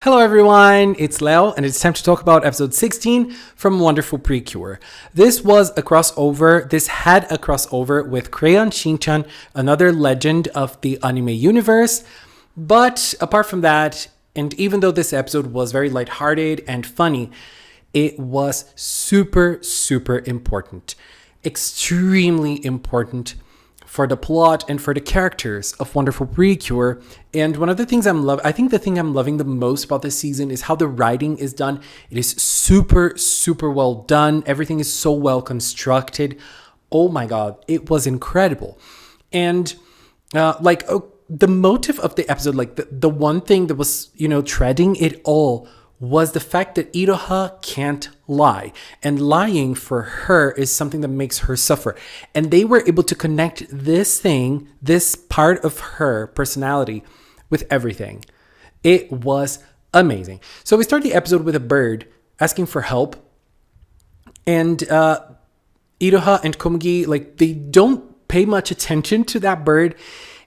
Hello everyone, it's Leo and it's time to talk about episode 16 from Wonderful PreCure. This had a crossover with Crayon Shin-chan, another legend of the anime universe. But apart from that, and even though this episode was very lighthearted and funny, it was super important. Extremely important for the plot and for the characters of Wonderful PreCure. And one of the things I think the thing I'm loving the most about this season is how the writing is done. It is super well done. Everything is so well constructed. Oh my god, it was incredible. And the motive of the episode, the one thing that was, treading it all was the fact that Iroha can't lie. And lying for her is something that makes her suffer. And they were able to connect this part of her personality with everything. It was amazing. So we start the episode with a bird asking for help. And Iroha and Komugi, they don't pay much attention to that bird.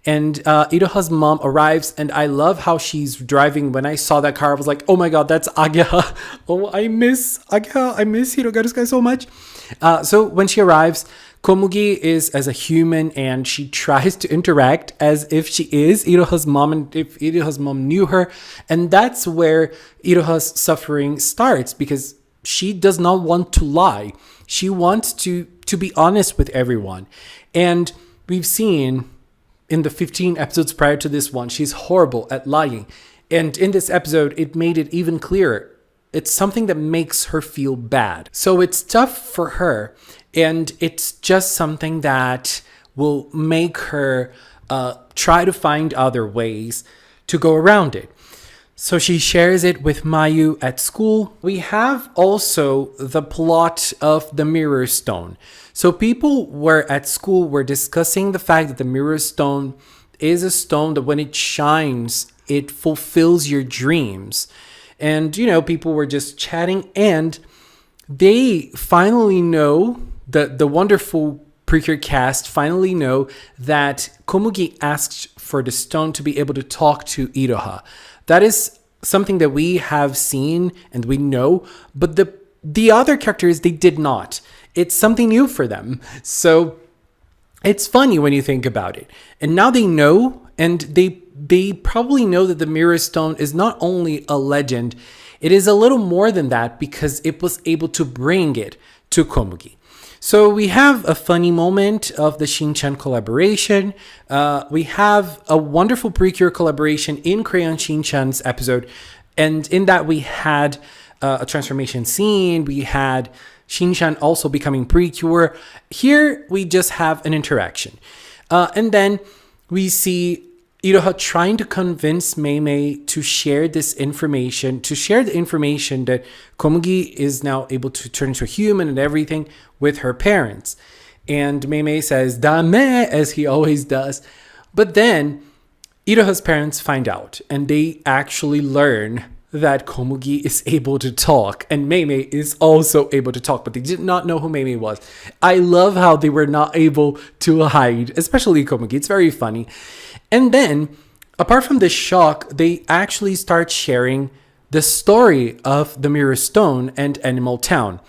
And Iroha's mom arrives, and I love how she's driving. When I saw that car, I was like, oh my god, that's Agya. Oh, I miss Agya. I miss Hirogaru's so much. So when she arrives, Komugi is as a human, and she tries to interact as if she is Iroha's mom, and if Iroha's mom knew her. And that's where Iroha's suffering starts, because she does not want to lie. She wants to be honest with everyone. And we've seen in the 15 episodes prior to this one, she's horrible at lying. And in this episode, it made it even clearer. It's something that makes her feel bad. So it's tough for her. And it's just something that will make her try to find other ways to go around it. So she shares it with Mayu at school. We have also the plot of the Mirror Stone. So people at school were discussing the fact that the Mirror Stone is a stone that when it shines, it fulfills your dreams. And, people were just chatting, and they finally know, the wonderful PreCure cast finally know that Komugi asked for the stone to be able to talk to Iroha. That is something that we have seen and we know, but the other characters, they did not. It's something new for them. So it's funny when you think about it. And now they know, and they probably know that the Mirror Stone is not only a legend, it is a little more than that, because it was able to bring it to Komugi. So we have a funny moment of the Shin-chan collaboration. We have a wonderful PreCure collaboration in Crayon Shin-chan's episode. And in that we had a transformation scene. We had Shin-chan also becoming PreCure. Here we just have an interaction. And then we see Iroha trying to convince Meimei to share the information that Komugi is now able to turn into a human and everything with her parents. And Meimei says, "Dame," as he always does. But then Iroha's parents find out, and they actually learn that Komugi is able to talk, and Meimei is also able to talk, but they did not know who Meimei was. I love how they were not able to hide, especially Komugi. It's very funny. And then, apart from this shock, they actually start sharing the story of the Mirror Stone and Animal Town.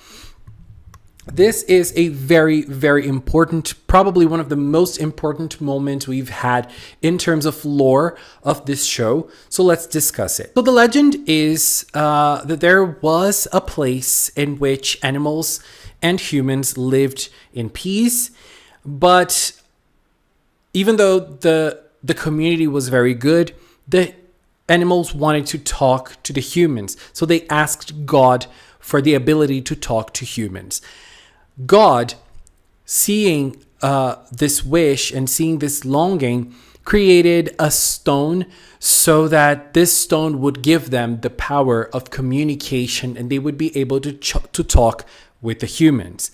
This is a very important, probably one of the most important moments we've had in terms of lore of this show. So let's discuss it. So the legend is that there was a place in which animals and humans lived in peace. But even though the community was very good, the animals wanted to talk to the humans. So they asked God for the ability to talk to humans. God, seeing this wish and seeing this longing, created a stone so that this stone would give them the power of communication, and they would be able to talk with the humans.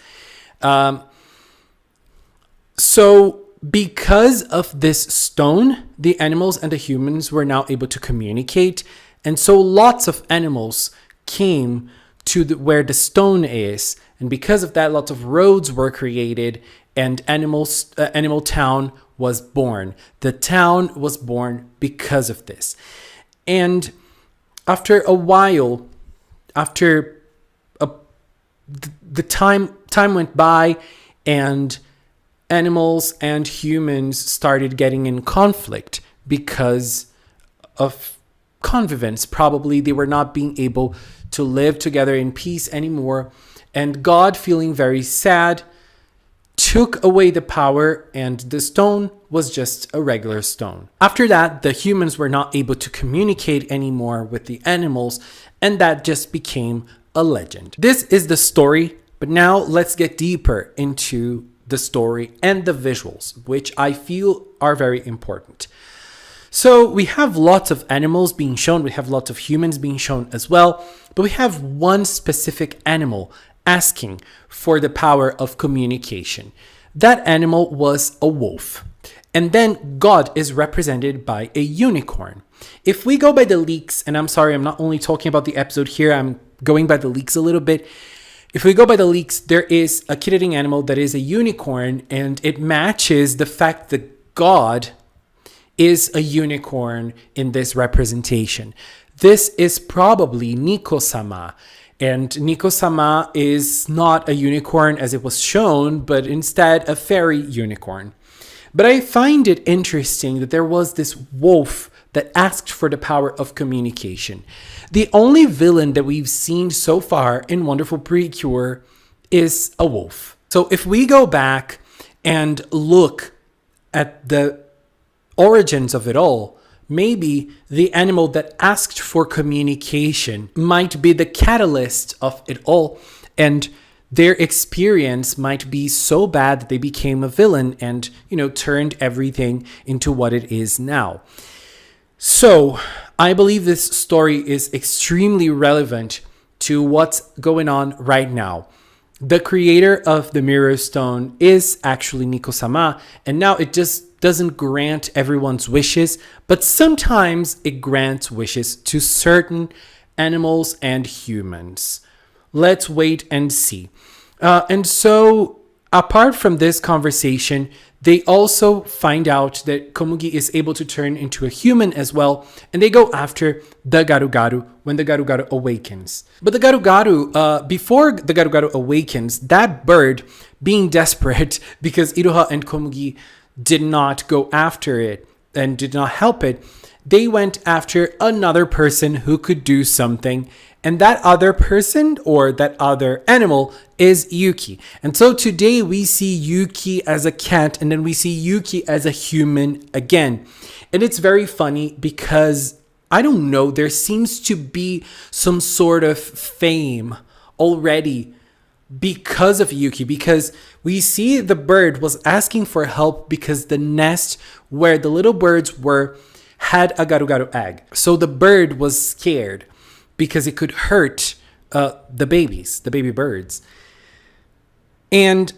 So because of this stone, the animals and the humans were now able to communicate. And so lots of animals came to where the stone is. And because of that, lots of roads were created, and Animal Town was born. The town was born because of this. And after a while, after the time went by, and animals and humans started getting in conflict because of convivence. Probably they were not being able to live together in peace anymore. And God, feeling very sad, took away the power, and the stone was just a regular stone. After that, the humans were not able to communicate anymore with the animals, and that just became a legend. This is the story, but now let's get deeper into the story and the visuals, which I feel are very important. So we have lots of animals being shown, we have lots of humans being shown as well, but we have one specific animal asking for the power of communication. That animal was a wolf. And then God is represented by a unicorn. If we go by the leaks, and I'm sorry, I'm not only talking about the episode here, I'm going by the leaks a little bit. If we go by the leaks, there is a kid-eating animal that is a unicorn, and it matches the fact that God is a unicorn in this representation. This is probably Nico-sama. And Nico-sama is not a unicorn as it was shown, but instead a fairy unicorn. But I find it interesting that there was this wolf that asked for the power of communication. The only villain that we've seen so far in Wonderful PreCure is a wolf. So if we go back and look at the origins of it all, maybe the animal that asked for communication might be the catalyst of it all, and their experience might be so bad that they became a villain and, turned everything into what it is now. So I believe this story is extremely relevant to what's going on right now. The creator of the Mirror Stone is actually Nico-sama, and now it just doesn't grant everyone's wishes, but sometimes it grants wishes to certain animals and humans. Let's wait and see. And so, apart from this conversation, they also find out that Komugi is able to turn into a human as well, and they go after the Garu-garu when the Garu-garu awakens. But the Garu-garu, before the Garu-garu awakens, that bird, being desperate because Iroha and Komugi did not go after it and did not help it, they went after another person who could do something. And that other person, or that other animal, is Yuki. And so today we see Yuki as a cat, and then we see Yuki as a human again. And it's very funny because, I don't know, there seems to be some sort of fame already because of Yuki, because we see the bird was asking for help because the nest where the little birds were had a garu-garu egg. So the bird was scared because it could hurt the baby birds. And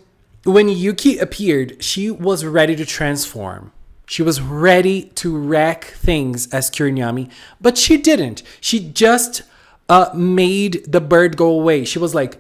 when Yuki appeared, she was ready to transform. She was ready to wreck things as Kurenyami, but she didn't. She just made the bird go away. She was like,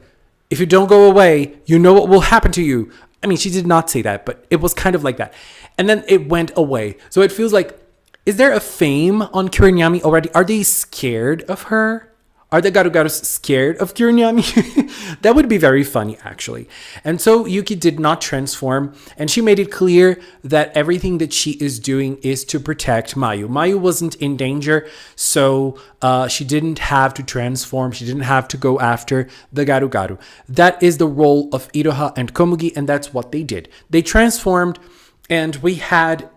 if you don't go away, you know what will happen to you. I mean, she did not say that, but it was kind of like that. And then it went away. So it feels like, is there a fame on Kurenyami already? Are they scared of her? Are the Garu-garus scared of Kurenyami? That would be very funny, actually. And so Yuki did not transform, and she made it clear that everything that she is doing is to protect Mayu. Mayu wasn't in danger, so she didn't have to transform. She didn't have to go after the Garu-garu. That is the role of Iroha and Komugi, and that's what they did. They transformed, and we had,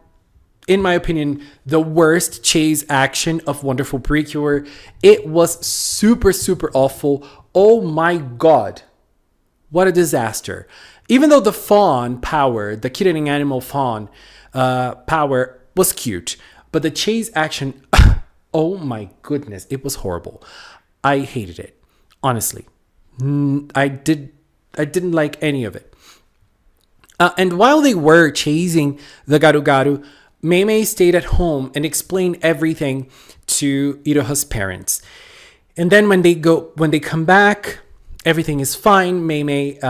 in my opinion, the worst chase action of Wonderful PreCure. It was super, super awful. Oh my god. What a disaster. Even though the fawn power, the kid-eating animal fawn power was cute, but the chase action, oh my goodness, it was horrible. I hated it. Honestly. I didn't like any of it. And while they were chasing the Garu-garu, Meimei stayed at home and explained everything to Iroha's parents. And then when they come back, everything is fine. Meimei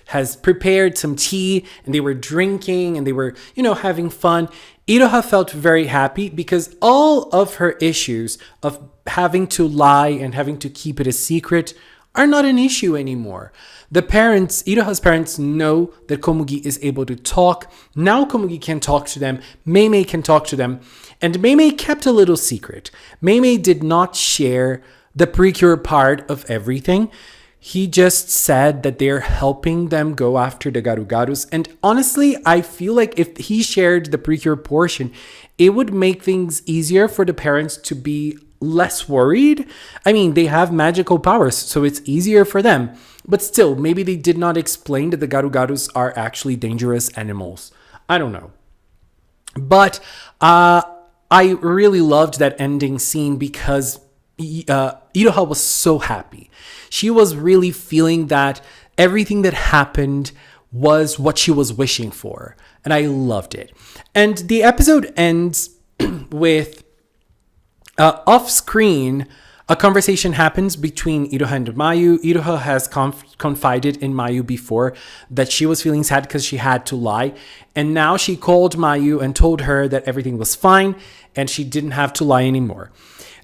has prepared some tea, and they were drinking and they were, having fun. Iroha felt very happy because all of her issues of having to lie and having to keep it a secret are not an issue anymore. The parents, Iroha's parents, know that Komugi is able to talk. Now Komugi can talk to them. Mei can talk to them. And Mei kept a little secret. Mei did not share the PreCure part of everything. He just said that they're helping them go after the Garugarus. And honestly, I feel like if he shared the PreCure portion, it would make things easier for the parents to be less worried. I mean, they have magical powers, so it's easier for them. But still, maybe they did not explain that the Garugarus are actually dangerous animals. I don't know. But I really loved that ending scene because Iroha was so happy. She was really feeling that everything that happened was what she was wishing for. And I loved it. And the episode ends with off screen, a conversation happens between Iroha and Mayu. Iroha has confided in Mayu before that she was feeling sad because she had to lie. And now she called Mayu and told her that everything was fine and she didn't have to lie anymore.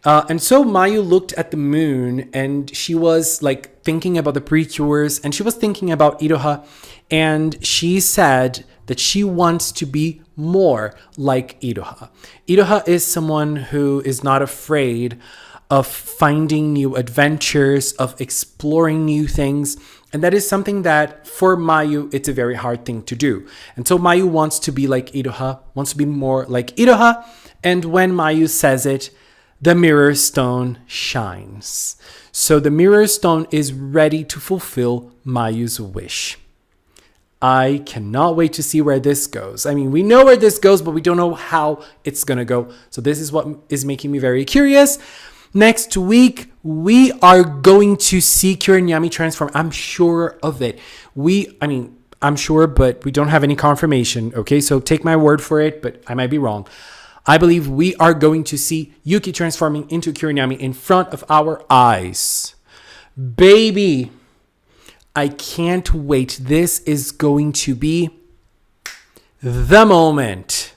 And so Mayu looked at the moon and she was like thinking about the PreCures and she was thinking about Iroha, and she said that she wants to be more like Iroha. Iroha is someone who is not afraid of finding new adventures, of exploring new things. And that is something that for Mayu, it's a very hard thing to do. And so Mayu wants to be like Iroha, wants to be more like Iroha. And when Mayu says it, the mirror stone shines. So the mirror stone is ready to fulfill Mayu's wish. I cannot wait to see where this goes. I mean, we know where this goes, but we don't know how it's going to go. So this is what is making me very curious. Next week, we are going to see Kuranyami transform. I'm sure of it. I'm sure, but we don't have any confirmation. Okay, so take my word for it, but I might be wrong. I believe we are going to see Yuki transforming into Kuranyami in front of our eyes. Baby, I can't wait. This is going to be the moment.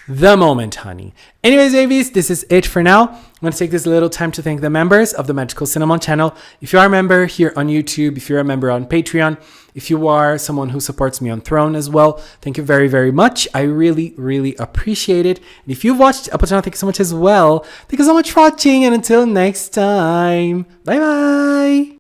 The moment, honey. Anyways, babies, this is it for now. I'm going to take this little time to thank the members of the Magical Cinnamon channel. If you are a member here on YouTube, if you're a member on Patreon, if you are someone who supports me on Throne as well, thank you very, very much. I really, really appreciate it. And if you've watched up until now, thank you so much as well. Thank you so much for watching, and until next time, bye-bye.